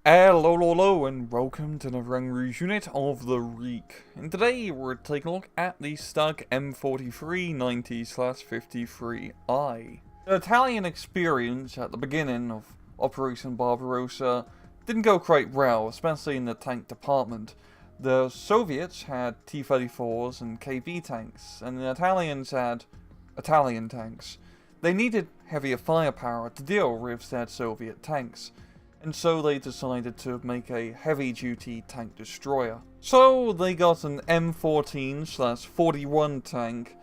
Hello, and welcome to the Rouge unit of the Reek. And today we're taking a look at the Stug M43 90/53I. The Italian experience at the beginning of Operation Barbarossa didn't go quite well, especially in the tank department. The Soviets had T-34s and KV tanks, and the Italians had Italian tanks. They needed heavier firepower to deal with said Soviet tanks, and so they decided to make a heavy-duty tank destroyer. So they got an M14/41 tank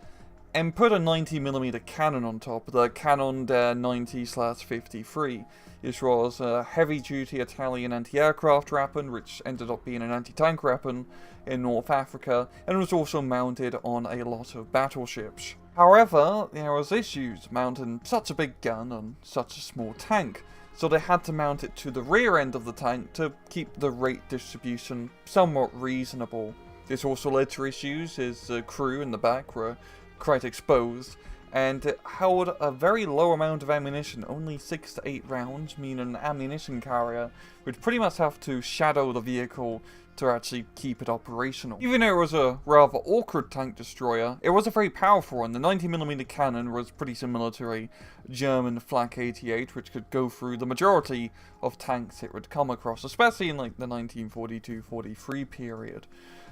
and put a 90mm cannon on top, the Cannon der 90/53. This was a heavy-duty Italian anti-aircraft weapon, which ended up being an anti-tank weapon in North Africa, and was also mounted on a lot of battleships. However, there was issues mounting such a big gun on such a small tank, so they had to mount it to the rear end of the tank to keep the rate distribution somewhat reasonable. This also led to issues as the crew in the back were quite exposed, and it held a very low amount of ammunition, only 6 to 8 rounds, meaning an ammunition carrier would pretty much have to shadow the vehicle to actually keep it operational. Even though it was a rather awkward tank destroyer, it was a very powerful one. The 90mm cannon was pretty similar to a German Flak 88, which could go through the majority of tanks it would come across, especially in like the 1942-43 period.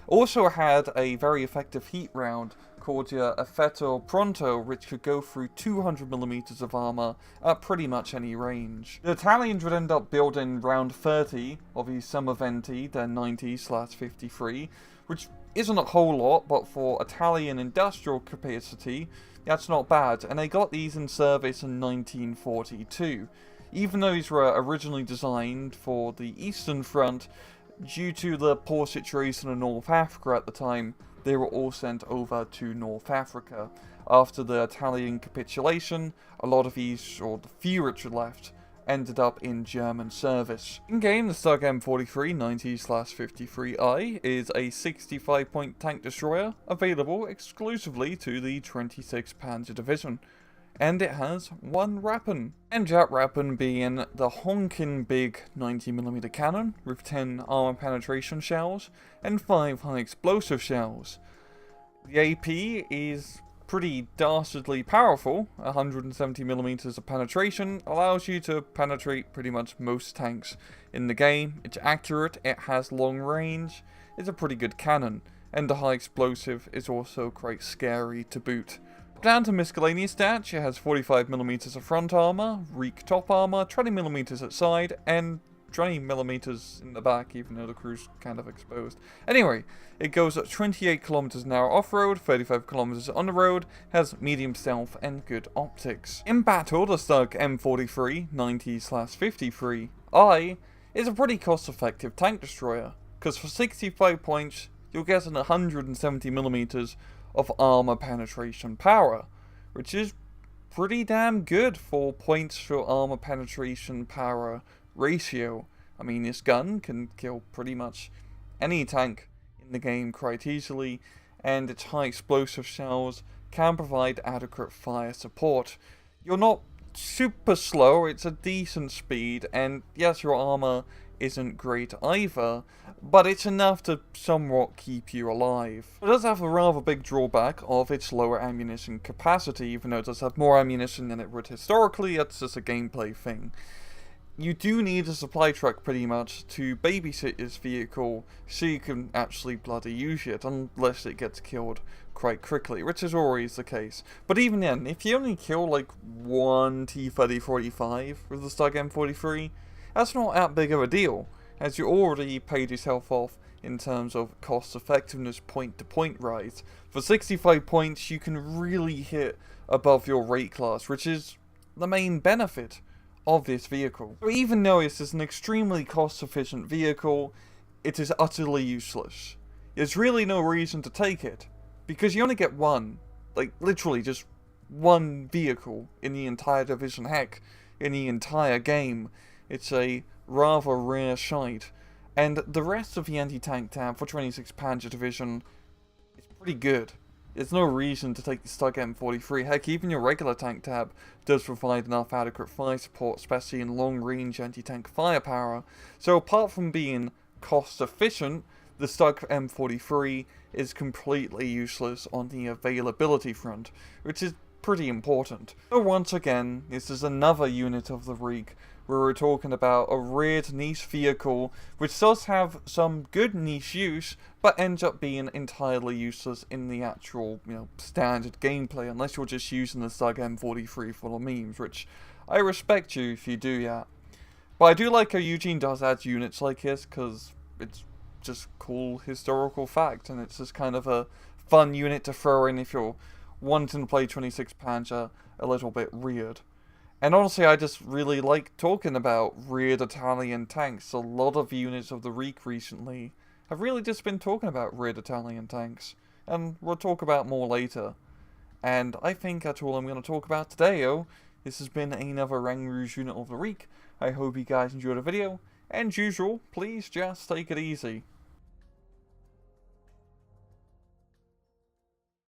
Also had a very effective heat round called your Effetto Pronto, which could go through 200mm of armor at pretty much any range. The Italians would end up building round 30 of the Sommerventi, their 90/53, which isn't a whole lot, but for Italian industrial capacity, that's not bad, and they got these in service in 1942. Even though these were originally designed for the Eastern Front, due to the poor situation in North Africa at the time, they were all sent over to North Africa. After the Italian capitulation, a lot of these, or the few which were left, ended up in German service. In-game, the Stug M43 90/53I is a 65-point tank destroyer, available exclusively to the 26th Panzer Division. And it has one weapon, and that weapon being the honkin' big 90mm cannon with 10 armor penetration shells and 5 high explosive shells. The AP is pretty dastardly powerful. 170mm of penetration allows you to penetrate pretty much most tanks in the game. It's accurate, it has long range, it's a pretty good cannon, and the high explosive is also quite scary to boot. Down to miscellaneous stats, it has 45mm of front armor, Reek top armor, 20mm at side, and 20mm in the back, even though the crew's kind of exposed. Anyway, it goes at 28 km an hour off-road, 35 km on the road, has medium stealth and good optics. In battle, the Stug M43 90/53I is a pretty cost-effective tank destroyer, because for 65 points, you'll get an 170mm of armor penetration power, which is pretty damn good for points to armor penetration power ratio. I mean, this gun can kill pretty much any tank in the game quite easily, and its high explosive shells can provide adequate fire support. You're not super slow, it's a decent speed, and yes, your armor isn't great either, but it's enough to somewhat keep you alive. It does have a rather big drawback of its lower ammunition capacity, even though it does have more ammunition than it would historically. It's just a gameplay thing. You do need a supply truck pretty much to babysit this vehicle so you can actually bloody use it, unless it gets killed quite quickly, which is always the case. But even then, if you only kill like one T-30-45 with the Stug M43, that's not that big of a deal, as you already paid yourself off in terms of cost effectiveness point-to-point rise. For 65 points, you can really hit above your rate class, which is the main benefit of this vehicle. So even though this is an extremely cost-efficient vehicle, it is utterly useless. There's really no reason to take it, because you only get one, like literally just one vehicle in the entire division, heck, in the entire game. It's a rather rare sight, and the rest of the anti-tank tab for 26th Panzer Division is pretty good. there's no reason to take the Stug M43. Heck, even your regular tank tab does provide enough adequate fire support, especially in long-range anti-tank firepower. So apart from being cost-efficient, the Stug M43 is completely useless on the availability front, which is pretty important. So once again, this is another unit of the week where we're talking about a weird niche vehicle which does have some good niche use, but ends up being entirely useless in the actual, standard gameplay, unless you're just using the Stug M43 full of memes, which I respect you if you do that. But I do like how Eugene does add units like this, because it's just cool historical fact, and it's just kind of a fun unit to throw in if you're wanting to play 26 Panzer a little bit weird. And honestly, I just really like talking about weird Italian tanks. A lot of units of the week recently have really just been talking about weird Italian tanks, and we'll talk about more later. And I think that's all I'm going to talk about today, This has been another Rang Rouge unit of the week. I hope you guys enjoyed the video, and as usual, please just take it easy.